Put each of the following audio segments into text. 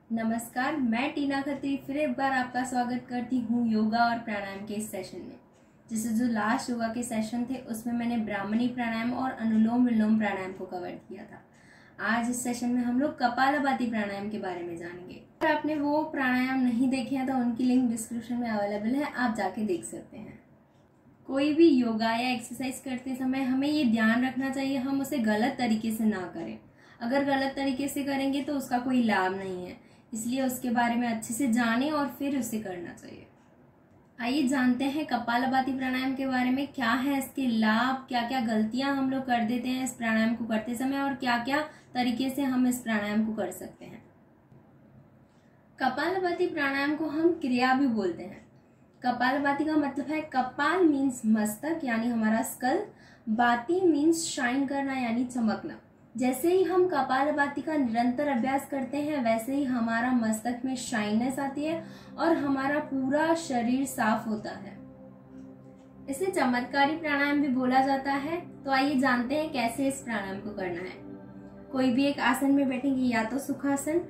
नमस्कार, मैं टीना खत्री फिर एक बार आपका स्वागत करती हूँ योगा और प्राणायाम के इस सेशन में। जैसे जो लास्ट योगा के सेशन थे उसमें मैंने ब्राह्मणी प्राणायाम और अनुलोम विलोम प्राणायाम को कवर किया था। आज इस सेशन में हम लोग कपालभाति प्राणायाम के बारे में जानेंगे। अगर आपने वो प्राणायाम नहीं देखे हैं तो उनकी लिंक डिस्क्रिप्शन में अवेलेबल है, आप जाके देख सकते हैं। कोई भी योगा या एक्सरसाइज करते समय हमें ये ध्यान रखना चाहिए हम उसे गलत तरीके से ना करें। अगर गलत तरीके से करेंगे तो उसका कोई लाभ नहीं है, इसलिए उसके बारे में अच्छे से जानें और फिर उसे करना चाहिए। आइए जानते हैं कपालभाति प्राणायाम के बारे में, क्या है इसके लाभ, क्या क्या गलतियां हम लोग कर देते हैं इस प्राणायाम को करते समय और क्या क्या तरीके से हम इस प्राणायाम को कर सकते हैं। कपालभाति प्राणायाम को हम क्रिया भी बोलते हैं। कपालभाति का मतलब है कपाल मीन्स मस्तक यानी हमारा स्कल, भाति मीन्स शाइन करना यानी चमकना। जैसे ही हम कपालभाति का निरंतर अभ्यास करते हैं वैसे ही हमारा मस्तक में शाइनेस आती है और हमारा पूरा शरीर साफ होता है। इसे चमत्कारी प्राणायाम भी बोला जाता है। तो आइए जानते हैं कैसे इस प्राणायाम को करना है। कोई भी एक आसन में बैठेंगे, या तो सुखासन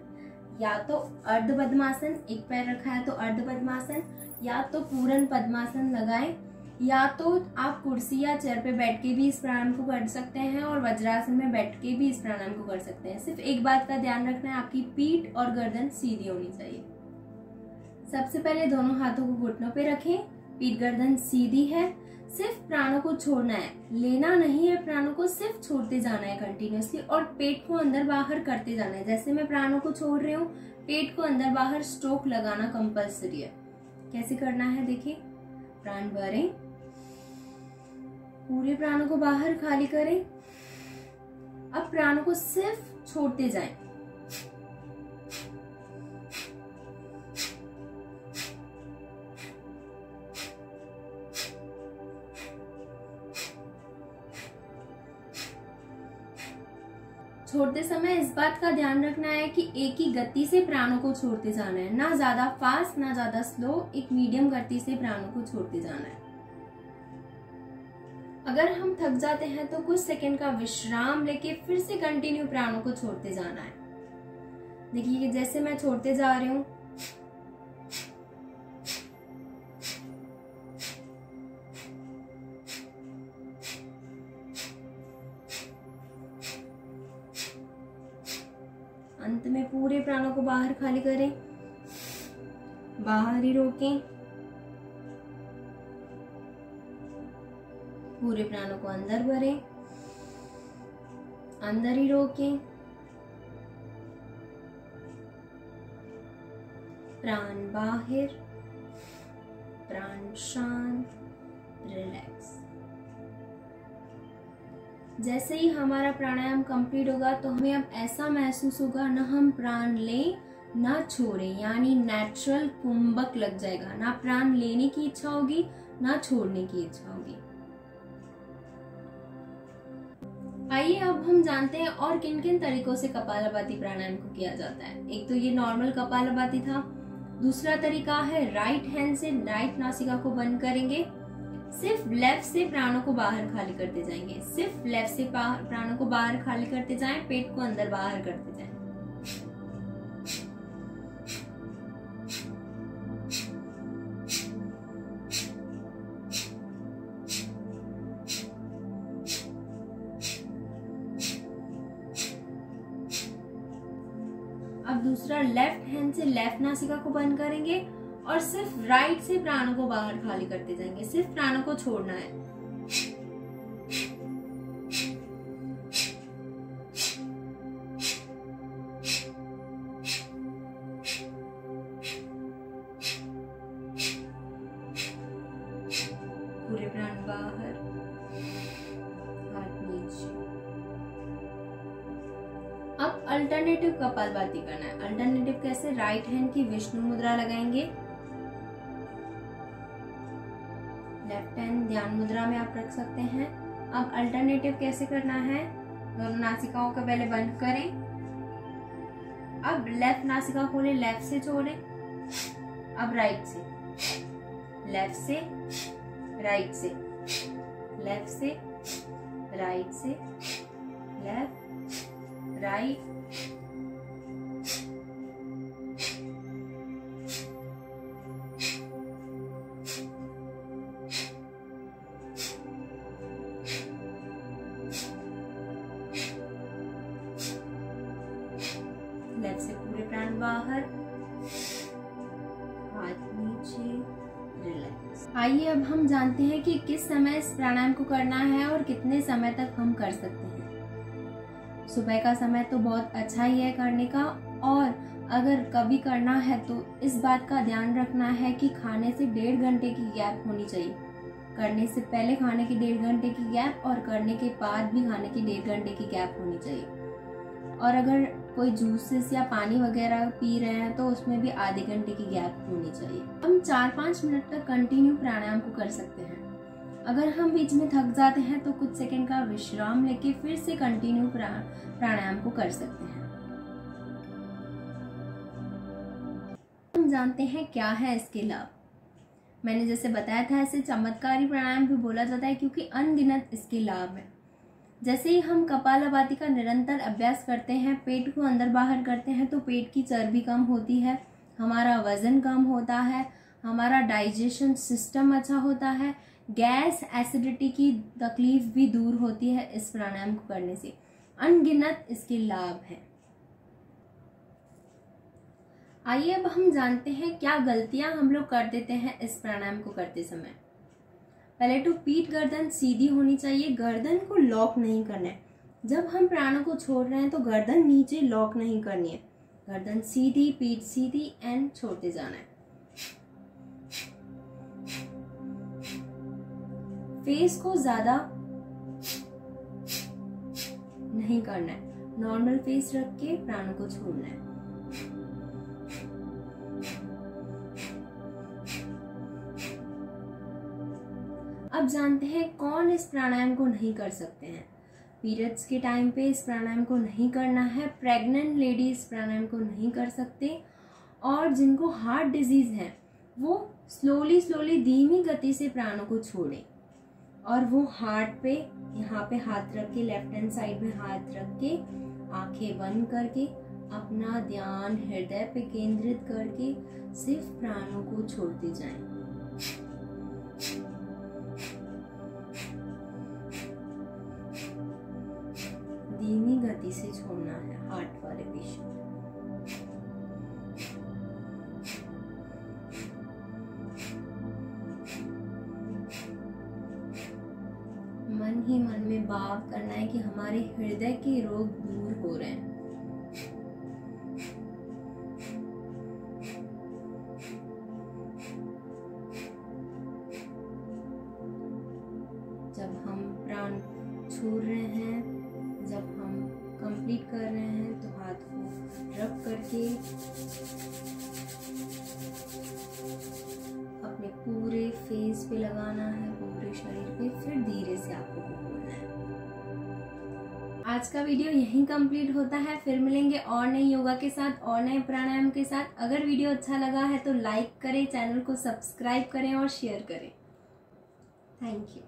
या तो अर्ध पद्मासन, एक पैर रखा है तो अर्ध पद्मासन, या तो पूर्ण पद्मासन लगाएं, या तो आप कुर्सी या चेयर पे बैठ के भी इस प्राणायाम को कर सकते हैं और वज्रासन में बैठ के भी इस प्राणायाम को कर सकते हैं। सिर्फ एक बात का ध्यान रखना है, आपकी पीठ और गर्दन सीधी होनी चाहिए। सबसे पहले दोनों हाथों को घुटनों पे रखें, पीठ गर्दन सीधी है। सिर्फ प्राणों को छोड़ना है, लेना नहीं है, प्राणों को सिर्फ छोड़ते जाना है कंटिन्यूअसली और पेट को अंदर बाहर करते जाना है। जैसे मैं प्राणों को छोड़ रही हूँ, पेट को अंदर बाहर स्ट्रोक लगाना कंपल्सरी है। कैसे करना है देखिए, प्राण भरें, पूरे प्राणों को बाहर खाली करें। अब प्राणों को सिर्फ छोड़ते जाएं। छोड़ते समय इस बात का ध्यान रखना है कि एक ही गति से प्राणों को छोड़ते जाना है, ना ज्यादा फास्ट ना ज्यादा स्लो, एक मीडियम गति से प्राणों को छोड़ते जाना है। अगर हम थक जाते हैं तो कुछ सेकंड का विश्राम लेके फिर से कंटिन्यू प्राणों को छोड़ते जाना है। देखिए जैसे मैं छोड़ते जा रही हूँ, अंत में पूरे प्राणों को बाहर खाली करें, बाहर ही रोकें, पूरे प्राणों को अंदर भरें, अंदर ही रोकें, प्राण बाहर, प्राण शांत, रिलैक्स। जैसे ही हमारा प्राणायाम कंप्लीट होगा तो हमें अब ऐसा महसूस होगा ना हम प्राण लें ना छोड़ें, यानी नेचुरल कुंभक लग जाएगा, ना प्राण लेने की इच्छा होगी ना छोड़ने की इच्छा होगी। आइए अब हम जानते हैं और किन किन तरीकों से कपालभाति प्राणायाम को किया जाता है। एक तो ये नॉर्मल कपालभाति था, दूसरा तरीका है राइट हैंड से राइट नासिका को बंद करेंगे, सिर्फ लेफ्ट से प्राणों को बाहर खाली करते जाएंगे, सिर्फ लेफ्ट से प्राणों को बाहर खाली करते जाएं, पेट को अंदर बाहर करते जाएं। अब दूसरा लेफ्ट हैंड से लेफ्ट नासिका को बंद करेंगे और सिर्फ राइट से प्राणों को बाहर खाली करते जाएंगे, सिर्फ प्राणों को छोड़ना है। पूरे प्राण बाहर, हाथ नीचे। अब अल्टरनेटिव कपालभाति करना है। अल्टरनेटिव कैसे, राइट हैंड की विष्णु मुद्रा लगाएंगे, लेफ्ट हैंड ध्यान मुद्रा में आप रख सकते हैं। अब अल्टरनेटिव कैसे करना है, दोनों नासिकाओं को पहले बंद करें, अब लेफ्ट नासिका खोलें, लेफ्ट से छोड़ें, अब राइट से, लेफ्ट से राइट से, लेफ्ट से राइट से, लेफ्ट राइट लेफ्ट से पूरे प्राण बाहर, हाथ नीचे, रिलैक्स। आइए अब हम जानते हैं कि किस समय इस प्राणायाम को करना है और कितने समय तक हम कर सकते हैं। सुबह का समय तो बहुत अच्छा ही है करने का, और अगर कभी करना है तो इस बात का ध्यान रखना है कि खाने से 1.5 घंटे की गैप होनी चाहिए। करने से पहले खाने की 1.5 घंटे की गैप और करने के बाद भी खाने की 1.5 घंटे की गैप होनी चाहिए। और अगर कोई जूसेस या पानी वगैरह पी रहे हैं तो उसमें भी आधे घंटे की गैप होनी चाहिए। हम 4-5 मिनट तक कंटिन्यू प्राणायाम को कर सकते हैं। अगर हम बीच में थक जाते हैं तो कुछ सेकंड का विश्राम लेके फिर से कंटिन्यू प्राणायाम को कर सकते हैं। हम जानते हैं क्या है इसके लाभ। मैंने जैसे बताया था, ऐसे चमत्कारी प्राणायाम भी बोला जाता है क्योंकि अनगिनत इसके लाभ हैं। जैसे ही हम कपालभाति का निरंतर अभ्यास करते हैं, पेट को अंदर बाहर करते हैं, तो पेट की चर्बी कम होती है, हमारा वजन कम होता है, हमारा डाइजेशन सिस्टम अच्छा होता है, गैस एसिडिटी की तकलीफ भी दूर होती है इस प्राणायाम को करने से। अनगिनत इसके लाभ हैं। आइए अब हम जानते हैं क्या गलतियां हम लोग कर देते हैं इस प्राणायाम को करते समय। पहले तो पीठ गर्दन सीधी होनी चाहिए, गर्दन को लॉक नहीं करना है। जब हम प्राणों को छोड़ रहे हैं तो गर्दन नीचे लॉक नहीं करनी है, गर्दन सीधी, पीठ सीधी एंड छोड़ते जाना है। फेस को ज्यादा नहीं करना है, नॉर्मल फेस रख के प्राणों को छोड़ना है। अब जानते हैं कौन इस प्राणायाम को नहीं कर सकते हैं। पीरियड्स के टाइम पे इस प्राणायाम को नहीं करना है, प्रेग्नेंट लेडी इस प्राणायाम को नहीं कर सकते, और जिनको हार्ट डिजीज है वो स्लोली धीमी गति से प्राणों को छोड़ें, और वो हार्ट पे यहाँ पे हाथ रख के, लेफ्ट हैंड साइड में हाथ रख के, आंखें बंद करके अपना ध्यान हृदय पे केंद्रित करके सिर्फ प्राणों को छोड़ते जाएं। धीमी गति से छोड़ना है हार्ट वाले पेशेंट। मन ही मन में भाव करना है कि हमारे हृदय के रोग दूर हो रहे हैं। जब हम प्राण छोड़ रहे हैं, जब हम कंप्लीट कर रहे हैं, तो हाथ को रब करके अपने पूरे फेस पे लगाना है, पूरे शरीर पे, फिर धीरे से आपको बोलना है। आज का वीडियो यहीं कंप्लीट होता है। फिर मिलेंगे और नए योगा के साथ और नए प्राणायाम के साथ। अगर वीडियो अच्छा लगा है तो लाइक करें, चैनल को सब्सक्राइब करें और शेयर करें। Thank you.